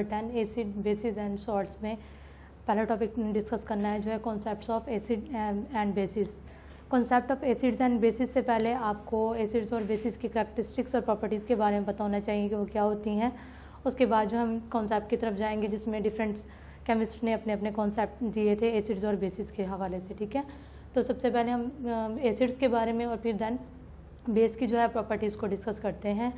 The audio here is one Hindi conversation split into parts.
10 एसिड बेसिस एंड सॉल्ट्स में पहला टॉपिक डिस्कस करना है जो है concepts of acid and bases. Concept of acids and bases से पहले आपको एसिड्स और बेसिस की करैक्टरिस्टिक्स और प्रॉपर्टीज़ के बारे में पता होना चाहिए कि वो क्या होती हैं। उसके बाद जो हम कॉन्सेप्ट की तरफ जाएंगे जिसमें डिफरेंट केमिस्ट ने अपने अपने कॉन्सेप्ट दिए थे एसिड्स और बेसिस के हवाले से, ठीक है। तो सबसे पहले हम एसिड्स के बारे में और फिर देन बेस की जो है प्रॉपर्टीज़ को डिस्कस करते हैं।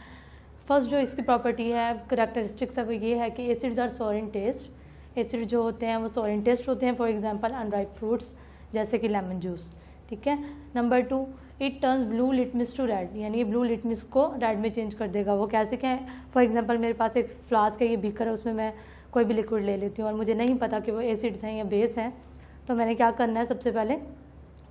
फर्स्ट जो इसकी प्रॉपर्टी है करैक्टरिस्टिक्स है वो ये है कि एसिड्स आर सोर इन टेस्ट। एसिड जो होते हैं वो सोर इन टेस्ट होते हैं, फॉर एग्जांपल अनराइप फ्रूट्स जैसे कि लेमन जूस, ठीक है। Number 2, it turns blue litmus to red, यानी ये ब्लू लिटमस को रेड में चेंज कर देगा। वो कैसे क्या है, फॉर एग्जांपल मेरे पास एक फ्लास्क है, ये बीकर है, उसमें मैं कोई भी लिक्विड ले लेती हूँ और मुझे नहीं पता कि वो एसिड्स हैं या बेस हैं, तो मैंने क्या करना है सबसे पहले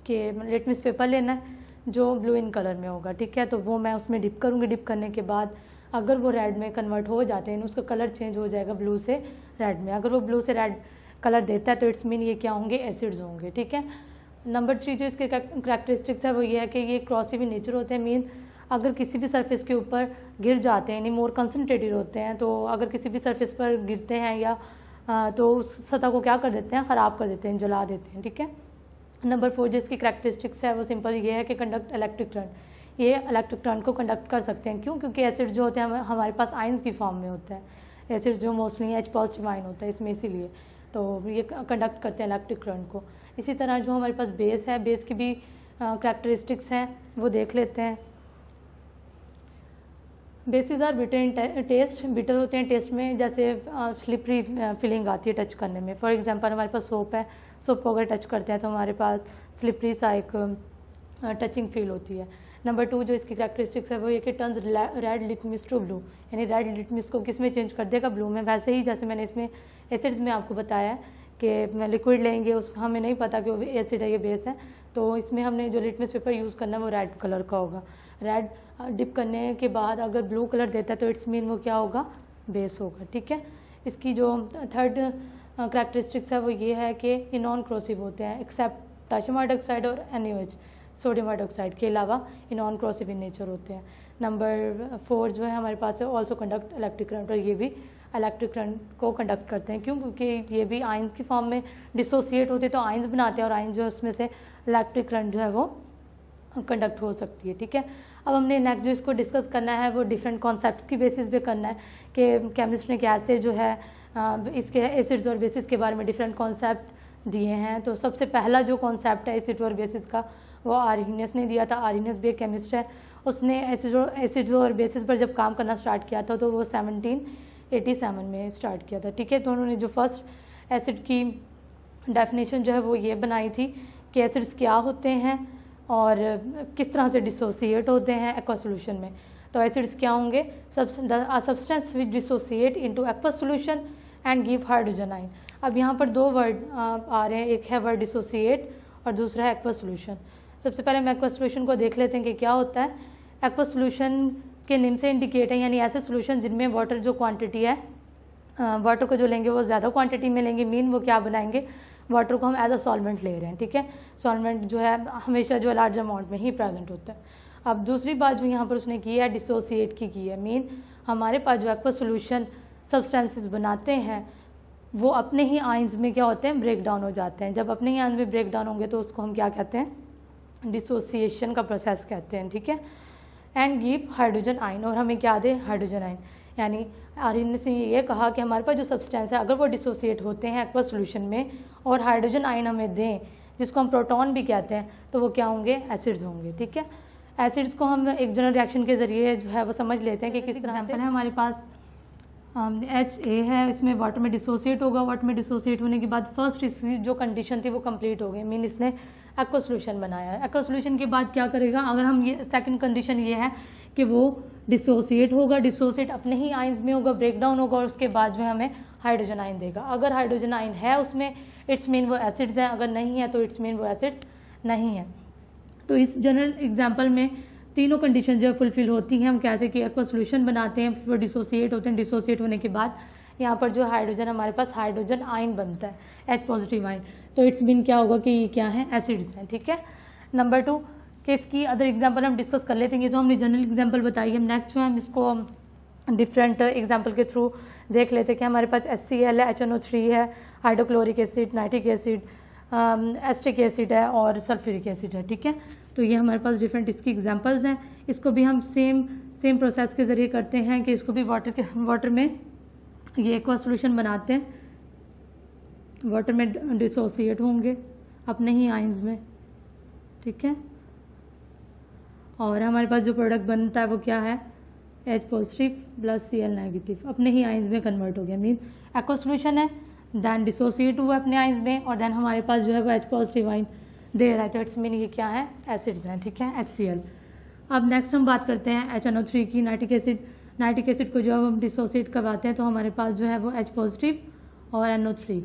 कि लिटमस पेपर लेना है जो ब्लू इन कलर में होगा, ठीक है। तो वो मैं उसमें डिप करूँगी, डिप करने के बाद अगर वो रेड में कन्वर्ट हो जाते हैं उसका कलर चेंज हो जाएगा ब्लू से रेड में। अगर वो ब्लू से रेड कलर देता है तो इट्स मीन ये क्या होंगे, एसिड्स होंगे, ठीक है। नंबर 3 जो इसके करैक्टरिस्टिक्स है वो ये है कि ये क्रॉसिव इन नेचर होते हैं, मीन अगर किसी भी सरफेस के ऊपर गिर जाते हैं यानी मोर कंसनट्रेटेड होते हैं, तो अगर किसी भी सरफेस पर गिरते हैं या तो उस सतह को क्या कर देते हैं, ख़राब कर देते हैं, जला देते हैं, ठीक है। नंबर 4 जो इसकी करैक्टरिस्टिक्स है वो सिंपल ये है कि कंडक्ट इलेक्ट्रिक करंट, ये इलेक्ट्रिक करंट को कंडक्ट कर सकते हैं। क्यों? क्योंकि एसिड जो होते हैं हमारे पास आइंस की फॉर्म में होते हैं, एसिड जो मोस्टली H पॉजिटिव आइन होता है इसमें, इसीलिए तो ये कंडक्ट करते हैं इलेक्ट्रिक करंट को। इसी तरह जो हमारे पास बेस है, बेस की भी करैक्टरिस्टिक्स हैं वो देख लेते हैं। Bases are bitter in taste, bitter होते हैं टेस्ट में, जैसे स्लिपरी फीलिंग आती है टच करने में। फॉर एग्जांपल हमारे पास सोप है, सोप को अगर टच करते हैं तो हमारे पास स्लिपरी सा एक टचिंग फील होती है। नंबर 2 जो इसकी करैक्टरिस्टिक्स है वो ये कि turns red litmus to blue, यानी रेड लिटमस को किस में चेंज कर देगा, ब्लू में। वैसे ही जैसे मैंने इसमें एसिड्स में आपको बताया है कि मैं लिक्विड लेंगे उस हमें नहीं पता कि वो एसिड है या बेस है, तो इसमें हमने जो लिटमस पेपर यूज़ करना है वो रेड कलर का होगा। रेड डिप करने के बाद अगर ब्लू कलर देता है तो इट्स मीन वो क्या होगा, बेस होगा, ठीक है। इसकी जो थर्ड करैक्टरिस्टिक्स है वो ये है कि ये नॉन क्रॉसिव होते हैं एक्सेप्ट पोटेशियम हाइड्रोक्साइड और NaOH, सोडियम हाइड्रोक्साइड के अलावा ये नॉन क्रॉसिव इन नेचर होते हैं। नंबर 4 जो है हमारे पास है ऑल्सो कंडक्ट इलेक्ट्रिक करंट, और ये भी इलेक्ट्रिक करंट को कंडक्ट करते हैं। क्यों? क्योंकि ये भी आइंस की फॉर्म में डिसोसिएट होते हैं, तो आइंस बनाते हैं और आइंस जो है उसमें से इलेक्ट्रिक करंट जो है वो कंडक्ट हो सकती है, ठीक है। अब हमने नेक्स्ट जो इसको डिस्कस करना है वो डिफरेंट कॉन्सेप्ट्स की बेसिस पे करना है कि केमिस्ट ने कैसे जो है इसके एसिड्स और बेसिस के बारे में डिफरेंट कॉन्सेप्ट दिए हैं। तो सबसे पहला जो कॉन्सेप्ट है एसिड और बेसिस का वो आर्हीनियस ने दिया था। आर्हीनियस भी एक केमिस्ट है, उसने एसिड्स और बेसिस पर जब काम करना स्टार्ट किया था तो वो 1787 में स्टार्ट किया था, ठीक है। तो उन्होंने जो फर्स्ट एसिड की डेफिनेशन जो है वो ये बनाई थी कि एसिड्स क्या होते हैं और किस तरह से डिसोसिएट होते हैं एक्वा सॉल्यूशन में। तो एसिड्स क्या होंगे, substance which dissociate into aqua solution and give hydrogen ion. अब यहाँ पर 2 वर्ड आ रहे हैं, एक है वर्ड डिसोसिएट और दूसरा है एक्वा सॉल्यूशन। सबसे पहले हम एक्वा सॉल्यूशन को देख लेते हैं कि क्या होता है। एक्वा सॉल्यूशन के नेम से इंडिकेट है, यानी ऐसे सॉल्यूशन जिनमें वाटर जो क्वांटिटी है, वाटर को जो लेंगे वो ज़्यादा क्वांटिटी में लेंगे, मीन वो क्या बनाएंगे, वाटर को हम एज अ सॉल्वेंट ले रहे हैं, ठीक है। सॉल्वेंट जो है हमेशा जो है लार्ज अमाउंट में ही प्रेजेंट होता है। अब दूसरी बात जो यहाँ पर उसने की है डिसोसिएट की है, मीन हमारे पास जो एक्वा सॉल्यूशन सब्सटेंसेस बनाते हैं वो अपने ही आइंस में क्या होते हैं, ब्रेक डाउन हो जाते हैं। जब अपने ही आइंस में ब्रेक डाउन होंगे तो उसको हम क्या कहते हैं, डिसोसिएशन का प्रोसेस कहते हैं, ठीक है। एंड गिव हाइड्रोजन आयन, और हमें क्या दे, हाइड्रोजन आयन। यानी आर्हीनियस ने ये कहा कि हमारे पास जो सब्सटेंस है अगर वो डिसोसिएट होते हैं एक्वा सॉल्यूशन में और हाइड्रोजन आयन हमें दें जिसको हम प्रोटॉन भी कहते हैं, तो वो क्या होंगे, एसिड्स होंगे, ठीक है। एसिड्स को हम एक जनरल रिएक्शन के ज़रिए जो है वो समझ लेते हैं कि किस तरह से। हमारे पास HA है, इसमें वाटर में डिसोसिएट होगा, वाटर में डिसोसिएट होने के बाद फर्स्ट इसकी जो कंडीशन थी वो कंप्लीट हो गई, मीन इसने एक्वा सॉल्यूशन बनाया है। एक्वा सॉल्यूशन के बाद क्या करेगा, अगर हम ये सेकंड कंडीशन ये है कि वो डिसोसिएट होगा, डिसोसिएट अपने ही आइंस में होगा, ब्रेक डाउन होगा और उसके बाद जो है हमें हाइड्रोजन आयन देगा। अगर हाइड्रोजन आयन है उसमें इट्स मीन वो एसिड्स हैं, अगर नहीं है तो इट्स मीन वो एसिड्स नहीं है। तो इस जनरल एग्जाम्पल में तीनों कंडीशन जो है फुलफिल होती हैं। हम कैसे कि एक्वा सॉल्यूशन बनाते हैं, वो डिसोसिएट होते हैं, डिसोसिएट होने के बाद यहाँ पर जो हाइड्रोजन हमारे पास हाइड्रोजन आयन बनता है, H पॉजिटिव आयन, तो इट्स मीन क्या होगा कि ये क्या है, एसिड्स हैं, ठीक है। नंबर 2 कि इसकी अदर एग्जाम्पल हम डिस्कस कर लेते हैं। ये तो हमने जनरल एग्जाम्पल बताई है। नेक्स्ट जो है हम इसको डिफरेंट एग्जाम्पल के थ्रू देख लेते हैं कि हमारे पास HCl है, HNO3 है, hydrochloric acid, nitric acid, acetic acid है और सल्फ्यूरिक एसिड है। ठीक है, तो ये हमारे पास डिफरेंट इसकी एग्जांपल्स हैं। इसको भी हम सेम प्रोसेस के ज़रिए करते हैं कि इसको भी वाटर में ये एक्वा सोल्यूशन बनाते हैं, वाटर में डिसोसिएट होंगे अपने ही आइंस में। ठीक है, और हमारे पास जो प्रोडक्ट बनता है वो क्या है, H positive plus Cl negative, अपने ही आइंस में कन्वर्ट हो गया। मीन एक्वा सोल्यूशन है, देन डिसोसिएट हुआ अपने आइंस में, और देन हमारे पास जो है वो H पॉजिटिव आइन दे रहा है, तो इट्स मीन ये क्या है, एसिड्स हैं। ठीक है, HCl। अब नेक्स्ट हम बात करते हैं HNO3 की, नाइट्रिक एसिड। नाइट्रिक एसिड को जब हम डिसोसिएट करवाते हैं तो हमारे पास जो है वो H पॉजिटिव और NO3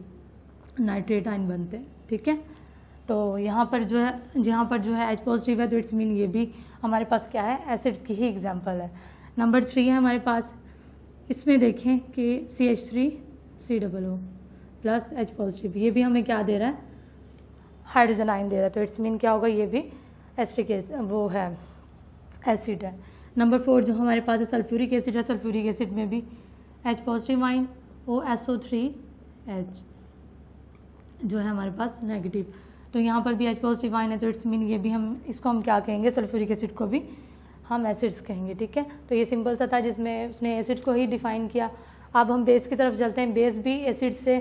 नाइट्रेट आइन बनते हैं। ठीक है, तो यहाँ पर जो है H पॉजिटिव है, तो इट्स मीन ये भी हमारे पास क्या है, एसिड्स की ही एग्जांपल है। नंबर 3 है हमारे पास, इसमें देखें कि CH3COO प्लस H पॉजिटिव, ये भी हमें क्या दे रहा है, हाइड्रोजन आइन दे रहा है, तो इट्स मीन क्या होगा, ये भी एस्टिक वो है, एसिड है। नंबर 4 जो हमारे पास है सल्फ्यूरिक एसिड है, सल्फ्यूरिक एसिड में भी H पॉजिटिव आइन, OSO3H जो है हमारे पास नेगेटिव, तो यहाँ पर भी H पॉजिटिव आइन है, तो इट्स मीन ये भी इसको हम क्या कहेंगे, सल्फ्यूरिक एसिड को भी हम एसिड्स कहेंगे। ठीक है, तो ये सिंपल सा था जिसमें उसने एसिड को ही डिफाइन किया। अब हम बेस की तरफ चलते हैं। बेस भी एसिड से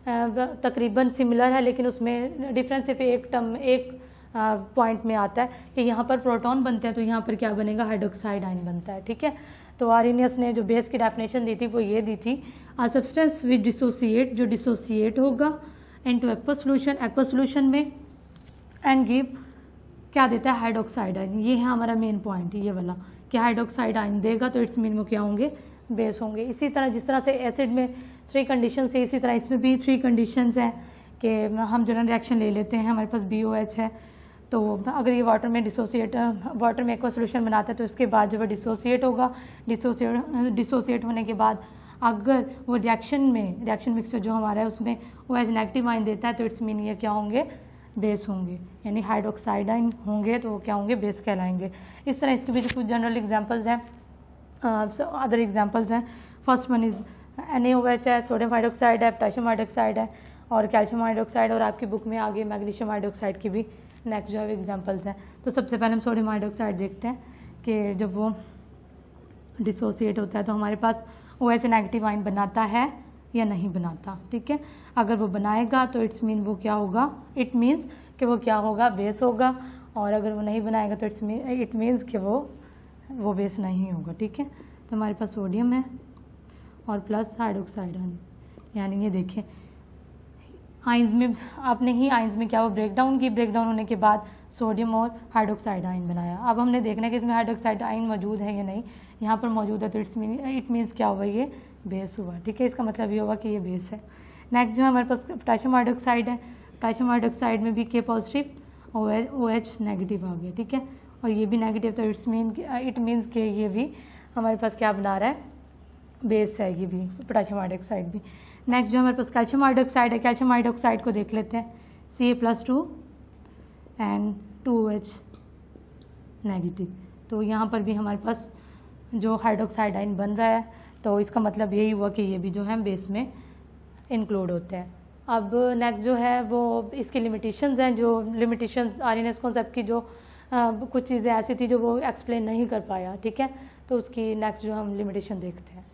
तकरीबन सिमिलर है, लेकिन उसमें डिफरेंस सिर्फ एक पॉइंट में आता है कि यहाँ पर प्रोटॉन बनते हैं, तो यहाँ पर क्या बनेगा, हाइड्रोक्साइड आइन बनता है। ठीक है, तो आर्नियस ने जो बेस की डेफिनेशन दी थी वो ये दी थी, आ सब्सटेंस विच डिसोसिएट, जो डिसोसिएट होगा इनटू एक्वा सोल्यूशन में एंड गिव क्या देता है, हाइड्रोक्साइड आइन। ये है हमारा मेन पॉइंट, ये वाला कि हाइड्रोक्साइड आइन देगा, तो इट्स मीन वो क्या होंगे, बेस होंगे। इसी तरह जिस तरह से एसिड में 3 कंडीशंस है, इसी तरह इसमें भी 3 कंडीशंस हैं कि हम जनरल रिएक्शन ले लेते हैं, हमारे पास BOH है, तो अगर ये वाटर में एक्वा सोल्यूशन बनाता है तो इसके बाद जो है डिसोसिएट होगा, डिसोसिएट होने के बाद अगर वो रिएक्शन मिक्सर जो हमारा है उसमें वो एज नेगेटिव आइन देता है, तो इट्स मीन ये क्या होंगे, बेस होंगे, यानी हाइड्रोक्साइड आइन होंगे, तो वो क्या होंगे, बेस कहलाएंगे। इस तरह इसके भी कुछ जनरल एग्जांपल्स हैं, अदर एग्जांपल्स हैं। फर्स्ट वन इज़ NaOH है, सोडियम हाइड्रोक्साइड है, पोटेशियम हाइड्रोक्साइड है और कैल्शियम हाइड्रोक्साइड, और आपकी बुक में आगे मैग्नीशियम हाइड्रोक्साइड की भी नेक्स्ट जो है एग्जांपल्स हैं। तो सबसे पहले हम सोडियम हाइड्रोक्साइड देखते हैं कि जब वो डिसोसिएट होता है तो हमारे पास OH नेगेटिव आइन बनाता है या नहीं बनाता। ठीक है, अगर वो बनाएगा तो इट्स मीन वो क्या होगा, इट मीन्स कि वो क्या होगा, बेस होगा, और अगर वो नहीं बनाएगा तो इट मीन्स कि वो बेस नहीं होगा। ठीक है, तो हमारे पास सोडियम है और प्लस हाइड्रोक्साइड आइन, यानी ये देखें आइंस में आपने ही आइंस में क्या वो ब्रेकडाउन की, ब्रेकडाउन होने के बाद सोडियम और हाइड्रोक्साइड आइन बनाया। अब हमने देखना है कि इसमें हाइड्रोक्साइड आइन मौजूद है या नहीं, यहाँ पर मौजूद है, तो इट मीन्स क्या हुआ, ये बेस हुआ। ठीक है, इसका मतलब ये होगा कि ये बेस है। नेक्स्ट जो हमारे पास पोटेशियम हाइड्रोक्साइड है, पोटेशियम हाइड्रोक्साइड में भी K पॉजिटिव OH नेगेटिव आ गया। ठीक है, और ये भी नेगेटिव, तो इट मीन्स कि ये भी हमारे पास क्या बना रहा है, बेस है ये भी, पोटेशियम हाइड्रोक्साइड भी। नेक्स्ट जो हमारे पास कैल्शियम हाइड्रोक्साइड है, कैल्शियम हाइड्रोक्साइड को देख लेते हैं, Ca+2 एंड 2OH नेगेटिव, तो यहाँ पर भी हमारे पास जो हाइड्रोक्साइड आइन बन रहा है, तो इसका मतलब यही हुआ कि ये भी जो है बेस में इंक्लूड होते हैं। अब नेक्स्ट जो है वो इसकी लिमिटेशंस हैं, जो लिमिटेशंस आरएनएस कॉन्सेप्ट की जो कुछ चीज़ें ऐसी थी जो वो एक्सप्लेन नहीं कर पाया। ठीक है, तो उसकी नेक्स्ट जो हम लिमिटेशन देखते हैं।